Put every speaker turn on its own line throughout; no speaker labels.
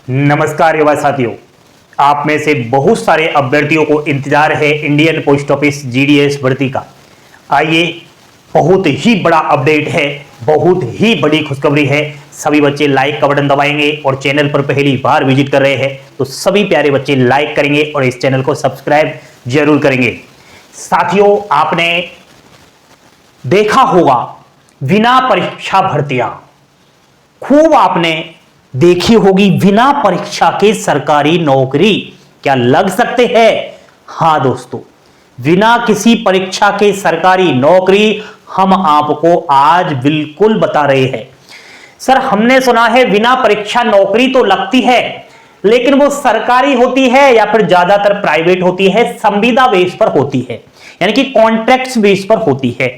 नमस्कार युवा साथियों, आप में से बहुत सारे अभ्यर्थियों को इंतजार है इंडियन पोस्ट ऑफिस जीडीएस भर्ती का। आइए, बहुत ही बड़ा अपडेट है, बहुत ही बड़ी खुशखबरी है। सभी बच्चे लाइक का बटन दबाएंगे और चैनल पर पहली बार विजिट कर रहे हैं तो सभी प्यारे बच्चे लाइक करेंगे और इस चैनल को सब्सक्राइब जरूर करेंगे। साथियों, आपने देखा होगा बिना परीक्षा भर्तियां, खूब आपने देखी होगी। बिना परीक्षा के सरकारी नौकरी क्या लग सकते हैं? हां दोस्तों, बिना किसी परीक्षा के सरकारी नौकरी हम आपको आज बिल्कुल बता रहे हैं। सर, हमने सुना है बिना परीक्षा नौकरी तो लगती है, लेकिन वो सरकारी होती है या फिर ज्यादातर प्राइवेट होती है, संविदा बेस पर होती है, यानी कि कॉन्ट्रैक्ट्स बेस पर होती है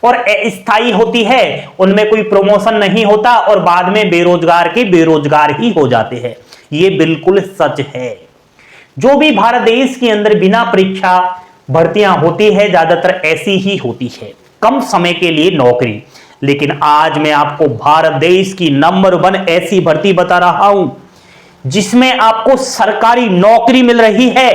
और अस्थायी होती है। उनमें कोई प्रमोशन नहीं होता और बाद में बेरोजगार के बेरोजगार ही हो जाते हैं। ये बिल्कुल सच है। जो भी भारत देश के अंदर बिना परीक्षा भर्तियां होती है, ज्यादातर ऐसी ही होती है, कम समय के लिए नौकरी। लेकिन आज मैं आपको भारत देश की नंबर 1 ऐसी भर्ती बता रहा हूं जिसमें आपको सरकारी नौकरी मिल रही है,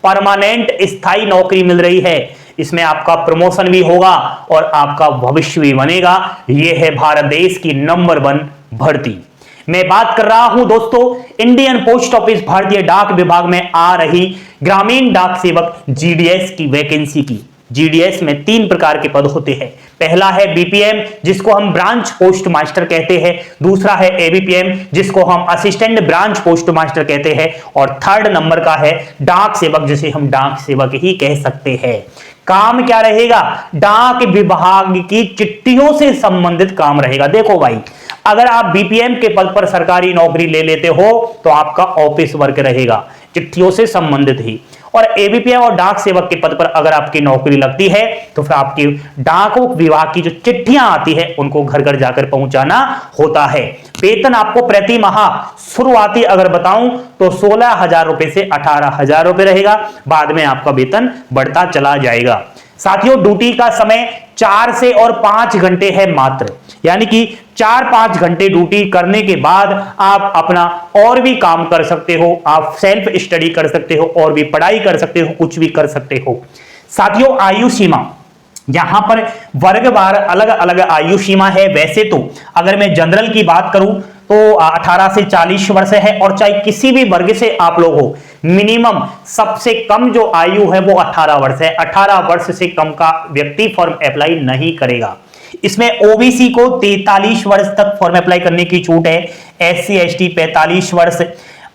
परमानेंट स्थायी नौकरी मिल रही है। इसमें आपका प्रमोशन भी होगा और आपका भविष्य भी बनेगा। यह है भारत देश की नंबर 1 भर्ती। मैं बात कर रहा हूं दोस्तों इंडियन पोस्ट ऑफिस भारतीय डाक विभाग में आ रही ग्रामीण डाक सेवक जीडीएस की वैकेंसी की। जीडीएस में 3 प्रकार के पद होते हैं। पहला है बीपीएम, जिसको हम ब्रांच पोस्ट मास्टर कहते हैं। दूसरा है एबीपीएम, जिसको हम असिस्टेंट ब्रांच पोस्ट मास्टर कहते हैं। और थर्ड नंबर का है डाक सेवक, जिसे हम डाक सेवक ही कह सकते हैं। काम क्या रहेगा? डाक विभाग की चिट्ठियों से संबंधित काम रहेगा। देखो भाई, अगर आप बीपीएम के पद पर सरकारी नौकरी ले लेते हो तो आपका ऑफिस वर्क रहेगा, चिट्ठियों से संबंधित ही। और एबीपीएम और डाक सेवक के पद पर अगर आपकी नौकरी लगती है तो फिर आपकी डाक विभाग की जो चिट्ठियां आती है उनको घर घर जाकर पहुंचाना होता है। वेतन आपको प्रति माह शुरुआती अगर बताऊं तो 16,000 रुपए से 18,000 रुपए रहेगा। बाद में आपका वेतन बढ़ता चला जाएगा। साथियों, ड्यूटी का समय 4 से और 5 घंटे है मात्र, यानी कि 4-5 घंटे ड्यूटी करने के बाद आप अपना और भी काम कर सकते हो, आप सेल्फ स्टडी कर सकते हो और भी पढ़ाई कर सकते हो, कुछ भी कर सकते हो। साथियों, आयु सीमा यहां पर वर्गवार अलग अलग आयु सीमा है। वैसे तो अगर मैं जनरल की बात करूं तो 18 से 40 वर्ष है और चाहे किसी भी वर्ग से आप लोग हो, मिनिमम सबसे कम जो आयु है वो 18 वर्ष है। 18 वर्ष से कम का व्यक्ति फॉर्म अप्लाई नहीं करेगा। इसमें ओबीसी को 43 वर्ष तक फॉर्म अप्लाई करने की छूट है, एससी एसटी 45 वर्ष,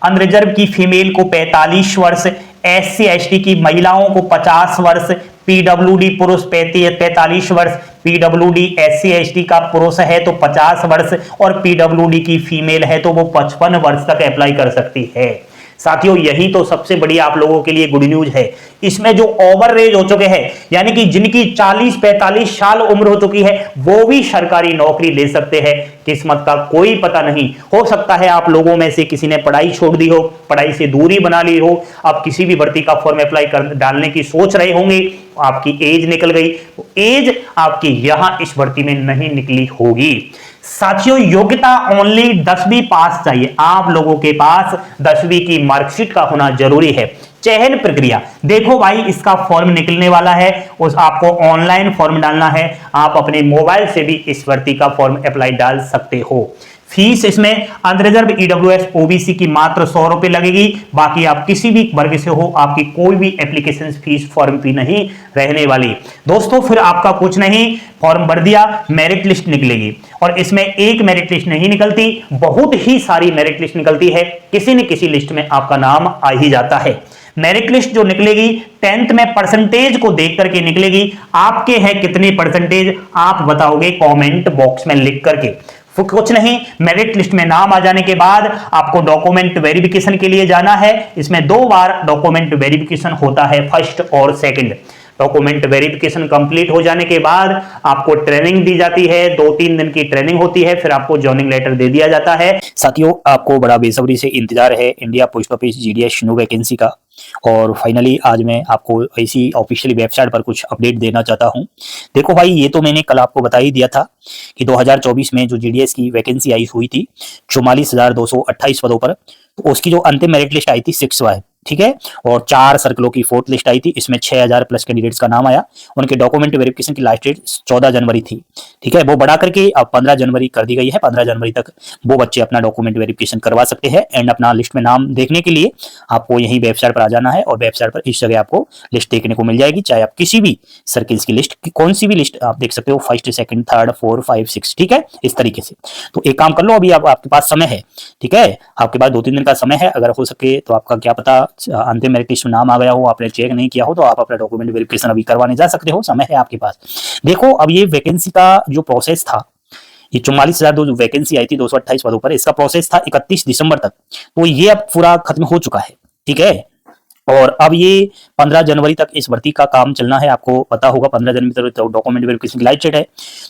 अनरिजर्व की फीमेल को 45 वर्ष, एससी एसटी की महिलाओं को 50 वर्ष, पीडब्ल्यूडी पुरुष 45 वर्ष, पीडब्ल्यूडी एससी एसटी का पुरुष है तो 50 वर्ष और पीडब्ल्यूडी की फीमेल है तो वो 55 वर्ष तक अप्लाई कर सकती है। साथियों, यही तो सबसे बड़ी आप लोगों के लिए गुड न्यूज है। इसमें जो ओवर एज हो चुके हैं, यानी कि जिनकी 40-45 साल उम्र हो चुकी है, वो भी सरकारी नौकरी ले सकते हैं। किस्मत का कोई पता नहीं, हो सकता है आप लोगों में से किसी ने पढ़ाई छोड़ दी हो, पढ़ाई से दूरी बना ली हो, आप किसी भी भर्ती का फॉर्म अप्लाई कर डालने की सोच रहे होंगे, आपकी एज निकल गई, एज आपकी यहां इस भर्ती में नहीं निकली होगी। साथियों, योग्यता ओनली 10वीं पास चाहिए। आप लोगों के पास 10वीं की मार्कशीट का होना जरूरी है। चयन प्रक्रिया देखो भाई, इसका फॉर्म निकलने वाला है, उस आपको ऑनलाइन फॉर्म डालना है। आप अपने मोबाइल से भी इस भर्ती का फॉर्म अप्लाई डाल सकते हो। फीस इसमें अनरिजर्व ईडब्ल्यूएस ओबीसी की मात्र 100 रुपए लगेगी। बाकी आप किसी भी वर्ग से हो, आपकी कोई भी एप्लीकेशन फीस फॉर्म फी नहीं रहने वाली। दोस्तों, फिर आपका कुछ नहीं, फॉर्म भर दिया, मेरिट लिस्ट निकलेगी और इसमें एक मेरिट लिस्ट नहीं निकलती, बहुत ही सारी मेरिट लिस्ट निकलती है। किसी न किसी लिस्ट में आपका नाम आ ही जाता है। मेरिट लिस्ट जो निकलेगी 10th में परसेंटेज को देख करके निकलेगी। आपके हैं कितने परसेंटेज आप बताओगे कमेंट बॉक्स में लिख करके। कुछ नहीं, मेरिट लिस्ट में नाम आ जाने के बाद आपको डॉक्यूमेंट वेरिफिकेशन के लिए जाना है। इसमें 2 बार डॉक्यूमेंट वेरिफिकेशन होता है, फर्स्ट और सेकंड। डॉक्यूमेंट वेरिफिकेशन कंप्लीट हो जाने के बाद आपको ट्रेनिंग दी जाती है, 2-3 दिन की ट्रेनिंग होती है, फिर आपको जॉइनिंग लेटर दे दिया जाता है। साथियों, आपको बड़ा बेसब्री से इंतजार है India post office GDS new vacancy का, और फाइनली आज मैं आपको ऐसी ऑफिशियली वेबसाइट पर कुछ अपडेट देना चाहता हूं। देखो भाई, ये तो मैंने कल आपको बता ही दिया था कि 2024 में जो जीडीएस की वैकेंसी आई हुई थी 44,228 पदों पर, तो उसकी जो अंतिम मेरिट लिस्ट आई थी 6वां, ठीक है, और 4 सर्कलों की 4th लिस्ट आई थी। इसमें 6000 प्लस कैंडिडेट्स का नाम आया। उनके डॉक्यूमेंट वेरिफिकेशन की लास्ट डेट 14 जनवरी थी, ठीक है, वो बढ़ा करके अब 15 जनवरी कर दी गई है। 15 जनवरी तक वो बच्चे अपना डॉक्यूमेंट वेरिफिकेशन करवा सकते हैं। एंड अपना लिस्ट में नाम देखने के लिए आपको यही वेबसाइट पर आ जाना है, और वेबसाइट पर इस जगह आपको लिस्ट देखने को मिल जाएगी। चाहे आप किसी भी सर्किल्स की लिस्ट, कौन सी भी लिस्ट आप देख सकते हो, 1st 2nd 3rd 4 5 6, ठीक है, इस तरीके से। तो एक काम कर लो, अभी आपके पास समय है, ठीक है, आपके पास 2-3 दिन का समय है। अगर हो सके तो आपका क्या पता अंतिम मेरिट लिस्ट में नाम आ गया हो, आपने चेक नहीं किया हो, तो आप अपना डॉक्यूमेंट वेरिफिकेशन अभी करवाने जा सकते हो, समय है आपके पास। देखो, अब ये वैकेंसी का जो प्रोसेस था, ये 44,000 जो वैकेंसी आई थी 228 पदों पर, इसका प्रोसेस था 31 दिसंबर तक, तो ये अब पूरा खत्म हो चुका है, ठीक है। और अब ये 15 जनवरी तक इस भर्ती का काम चलना है। आपको पता होगा 15 जनवरी तक डॉक्यूमेंट वेरिफिकेशन की लास्ट डेट है।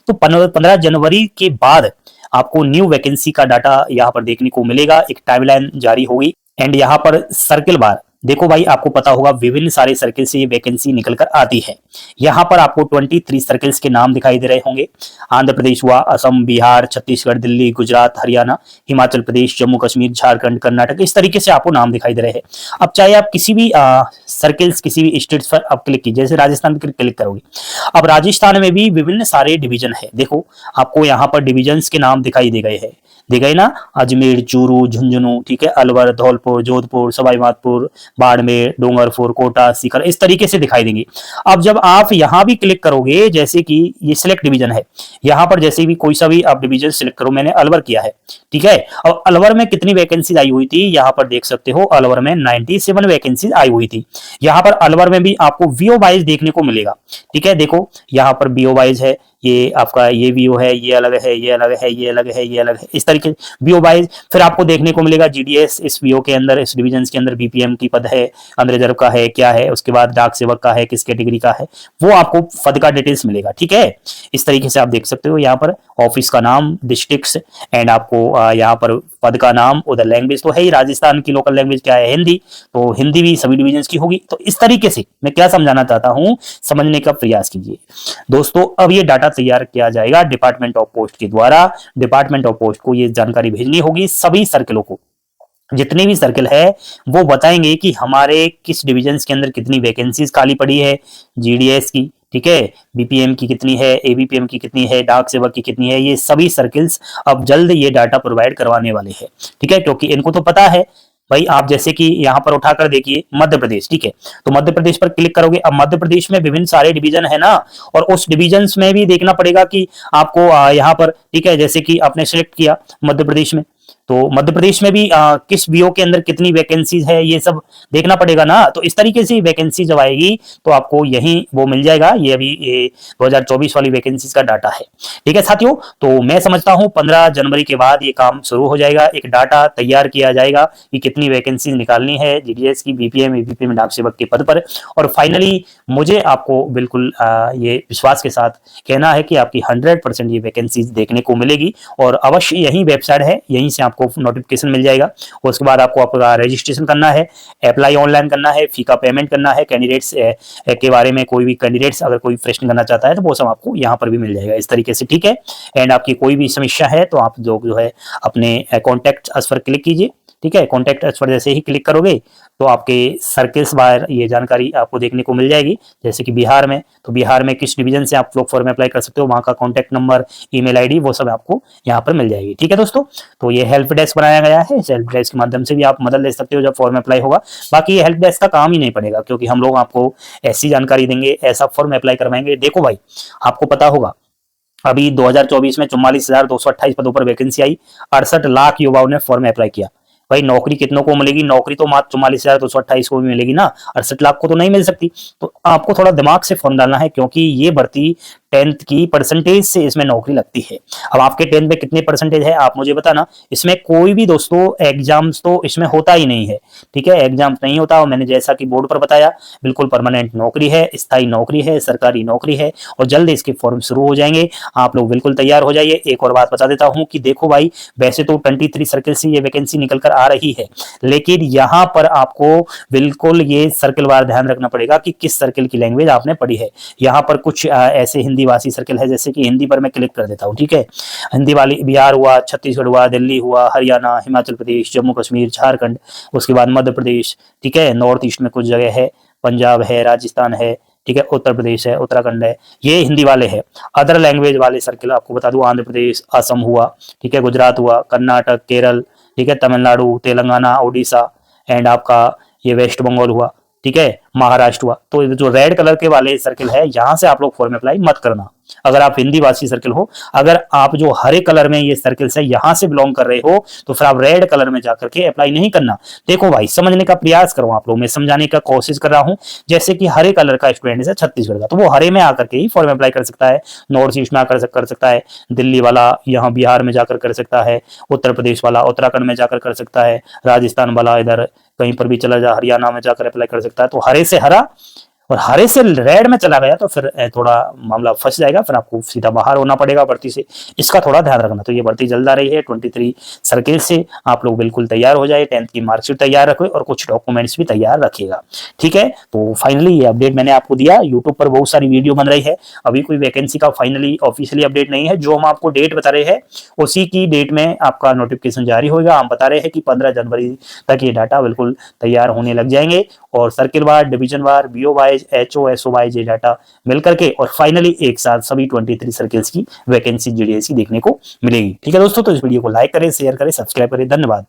तो 15 जनवरी के बाद आपको न्यू वैकेंसी का डाटा यहाँ पर देखने को मिलेगा। एक टाइमलाइन जारी होगी, एंड यहाँ पर सर्किल बार, देखो भाई, आपको पता होगा विभिन्न सारे सर्किल से ये वैकेंसी निकल कर आती है। यहाँ पर आपको 23 सर्किल्स के नाम दिखाई दे रहे होंगे। आंध्र प्रदेश हुआ, असम, बिहार, छत्तीसगढ़, दिल्ली, गुजरात, हरियाणा, हिमाचल प्रदेश, जम्मू कश्मीर, झारखंड, कर्नाटक, इस तरीके से आपको नाम दिखाई दे रहे हैं। अब चाहे आप किसी भी सर्किल्स, किसी भी स्टेट्स पर आप क्लिक कीजिए, जैसे राजस्थान पर क्लिक करोगे, अब राजस्थान में भी विभिन्न सारे डिवीजन है। देखो, आपको यहाँ पर डिवीजन के नाम दिखाई दे गए हैं, दे गए ना, अजमेर, चूरू, झुंझुनू, ठीक है, अलवर, धौलपुर, जोधपुर, सवाईमाधोपुर, बाड़मेर, डूंगरपुर, कोटा, सीकर, इस तरीके से दिखाई देंगे। अब जब आप यहां भी क्लिक करोगे, जैसे कि ये सिलेक्ट डिवीजन है, यहां पर जैसे भी कोई सा भी आप डिवीजन सिलेक्ट करो, मैंने अलवर किया है, ठीक है। और अलवर में कितनी वैकेंसी आई हुई थी, यहां पर देख सकते हो, अलवर में 97 वैकेंसी आई हुई थी। यहां पर अलवर में भी आपको वीओ वाइज देखने को मिलेगा, ठीक है। देखो, यहां पर बीओ वाइज है, ये आपका ये वीओ है, ये अलग है, ये अलग है, ये अलग है, ये अलग है, इस तरीके वीओ वाइज। फिर आपको देखने को मिलेगा जीडीएस, इस वीओ के अंदर, इस डिवीजन के अंदर बीपीएम की पद है, अंडर रिजर्व का है, क्या है, उसके बाद डाक सेवक का है, किस कैटेगरी का है, वो आपको पद का डिटेल्स मिलेगा, ठीक है। इस तरीके से आप देख सकते हो, यहाँ पर ऑफिस का नाम, डिस्ट्रिक्ट्स, एंड आपको यहाँ पर पद का नाम, उधर लैंग्वेज तो है ही, राजस्थान की लोकल लैंग्वेज क्या है, हिंदी, तो हिंदी भी सभी डिवीजन की होगी। तो इस तरीके से मैं क्या समझाना चाहता हूं, समझने का प्रयास कीजिए दोस्तों। अब ये डाटा तैयार किया जाएगा डिपार्टमेंट ऑफ पोस्ट के द्वारा। डिपार्टमेंट ऑफ पोस्ट को ये जानकारी भेजनी होगी सभी सर्किलों को, जितने भी सर्किल है वो बताएंगे कि हमारे किस डिवीजन के अंदर कितनी वैकेंसीज खाली पड़ी है जीडीएस की, ठीक है, बीपीएम की कितनी है, एबीपीएम की कितनी है, डाक सेवक की कितनी है। ये सभी सर्किल्स अब जल्द ये डाटा प्रोवाइड करवाने वाले हैं, ठीक है, क्योंकि इनको तो पता है भाई। आप जैसे कि यहाँ पर उठाकर देखिए मध्य प्रदेश, ठीक है, तो मध्य प्रदेश पर क्लिक करोगे। अब मध्य प्रदेश में विभिन्न सारे डिवीजन है ना, और उस डिवीजन में भी देखना पड़ेगा कि आपको यहाँ पर, ठीक है, जैसे कि आपने सिलेक्ट किया मध्य प्रदेश में, तो मध्य प्रदेश में भी किस बीओ के अंदर कितनी वैकेंसीज है, ये सब देखना पड़ेगा ना। तो इस तरीके से वैकेंसी जब आएगी तो आपको यही वो मिल जाएगा। ये अभी ये 2024 वाली वैकेंसीज का डाटा है, ठीक है साथियों। तो मैं समझता हूं 15 जनवरी के बाद ये काम शुरू हो जाएगा, एक डाटा तैयार किया जाएगा कि कितनी वैकेंसीज निकालनी है जीडीएस की, बीपीएम, एबीपीएम, डाक सेवक के पद पर। और फाइनली मुझे आपको बिल्कुल ये विश्वास के साथ कहना है कि आपकी 100% ये वैकेंसीज देखने को मिलेगी, और अवश्य यही वेबसाइट है, यहीं से आपको नोटिफिकेशन मिल जाएगा। उसके बाद आपको आपका रजिस्ट्रेशन करना है, अप्लाई ऑनलाइन करना है, फी का पेमेंट करना है, कैंडिडेट्स के बारे में कोई भी कैंडिडेट्स अगर कोई प्रश्न करना चाहता है तो वो सब आपको यहाँ पर भी मिल जाएगा इस तरीके से, ठीक है। एंड आपकी कोई भी समस्या है तो आप जो है अपने कॉन्टैक्ट अस पर क्लिक कीजिए, ठीक है। कॉन्टैक्ट अस पर जैसे ही क्लिक करोगे तो आपके सर्किल्स बाहर ये जानकारी आपको देखने को मिल जाएगी। जैसे कि बिहार में, तो बिहार में किस डिवीजन से आप लोग फॉर्म अप्लाई कर सकते हो, वहां का कॉन्टैक्ट नंबर, ईमेल आईडी, वो सब आपको यहाँ पर मिल जाएगी, ठीक है दोस्तों। तो ये हेल्प डेस्क बनाया गया है, इस हेल्प डेस्क के माध्यम से भी आप मदद ले सकते हो जब फॉर्म अप्लाई होगा। बाकी ये हेल्प डेस्क का काम ही नहीं पड़ेगा, क्योंकि हम लोग आपको ऐसी जानकारी देंगे, ऐसा फॉर्म अप्लाई करवाएंगे। देखो भाई, आपको पता होगा अभी 2024 में 44,228 पदों पर वैकेंसी आई, 68 लाख युवाओं ने फॉर्म अप्लाई किया। भाई नौकरी कितनों को मिलेगी, नौकरी तो मात्र 44,228 को भी मिलेगी ना, 68 लाख को तो नहीं मिल सकती। तो आपको थोड़ा दिमाग से फॉर्म डालना है, क्योंकि ये भर्ती 10th की परसेंटेज से इसमें नौकरी लगती है। अब आपके 10th में कितने परसेंटेज है आप मुझे बताना। इसमें कोई भी दोस्तों एग्जाम्स तो इसमें होता ही नहीं है, ठीक है, एग्जाम्स नहीं होता। और मैंने जैसा कि बोर्ड पर बताया, बिल्कुल परमानेंट नौकरी है, स्थायी नौकरी है, सरकारी नौकरी है, और जल्द इसके फॉर्म शुरू हो जाएंगे। आप लोग बिल्कुल तैयार हो जाइए। एक और बात बता देता हूं कि देखो भाई, वैसे तो 23 सर्किल से ये वैकेंसी निकल कर आ रही है, लेकिन यहां पर आपको बिल्कुल ये सर्किल वार ध्यान रखना पड़ेगा कि किस सर्किल की लैंग्वेज आपने पढ़ी है। यहाँ पर कुछ ऐसे हिंदी भाषी सर्किल है, जैसे कि हिंदी पर मैं क्लिक कर देता हूँ, ठीक है। हिंदी वाली बिहार हुआ, छत्तीसगढ़ हुआ, दिल्ली हुआ, हरियाणा, हिमाचल प्रदेश, जम्मू कश्मीर, झारखंड, उसके बाद मध्य प्रदेश, ठीक है, नॉर्थ ईस्ट में कुछ जगह है, पंजाब है, राजस्थान है, ठीक है, उत्तर प्रदेश है, उत्तराखंड है, ये हिंदी वाले हैं। अदर लैंग्वेज वाले सर्किल आपको बता दूं, आंध्र प्रदेश, असम हुआ, ठीक है, गुजरात हुआ, कर्नाटक, केरल, ठीक है, तमिलनाडु, तेलंगाना, उड़ीसा, एंड आपका ये वेस्ट बंगाल हुआ, ठीक है, महाराष्ट्र हुआ। तो जो रेड कलर के वाले सर्किल है, यहां से आप लोग फॉर्म अप्लाई मत करना अगर आप हिंदी भाषी सर्किल हो। अगर आप जो हरे कलर में ये सर्किल है यहां से बिलोंग कर रहे हो, तो फिर आप रेड कलर में जाकर के अप्लाई नहीं करना। देखो भाई, समझने का प्रयास करो आप लोग, मैं समझाने का कोशिश कर रहा हूं। जैसे कि हरे कलर का स्टूडेंट है छत्तीसगढ़ का, तो वो हरे में आकर के ही फॉर्म अप्लाई कर सकता है, नॉर्थ ईस्ट में आकर कर सकता है, दिल्ली वाला यहाँ बिहार में जाकर कर सकता है, उत्तर प्रदेश वाला उत्तराखंड में जाकर कर सकता है, राजस्थान वाला इधर कहीं पर भी चला जा, हरियाणा में जाकर अप्लाई कर सकता है। तो हरे से हरा और हरे से रेड में चला गया तो फिर थोड़ा मामला फंस जाएगा, फिर आपको सीधा बाहर होना पड़ेगा भर्ती से। इसका थोड़ा ध्यान रखना। तो ये भर्ती जल्द आ रही है 23 सर्किल से, आप लोग बिल्कुल तैयार हो जाए, 10th की मार्कशीट तैयार रखें और कुछ डॉक्यूमेंट्स भी तैयार रखिएगा, ठीक है। तो फाइनली ये अपडेट मैंने आपको दिया। यूट्यूब पर बहुत सारी वीडियो बन रही है, अभी कोई वैकेंसी का फाइनली ऑफिशियली अपडेट नहीं है। जो हम आपको डेट बता रहे हैं उसी की डेट में आपका नोटिफिकेशन जारी होगा। हम बता रहे हैं कि 15 जनवरी तक ये डाटा बिल्कुल तैयार होने लग जाएंगे, और सर्किल वार, डिवीजन वार, BO wise, HO, SO wise ये डाटा मिल करके और फाइनली एक साथ सभी 23 सर्किल्स की वैकेंसी जीडीएस की देखने को मिलेगी, ठीक है दोस्तों। तो इस वीडियो को लाइक करें, शेयर करें, सब्सक्राइब करें। धन्यवाद।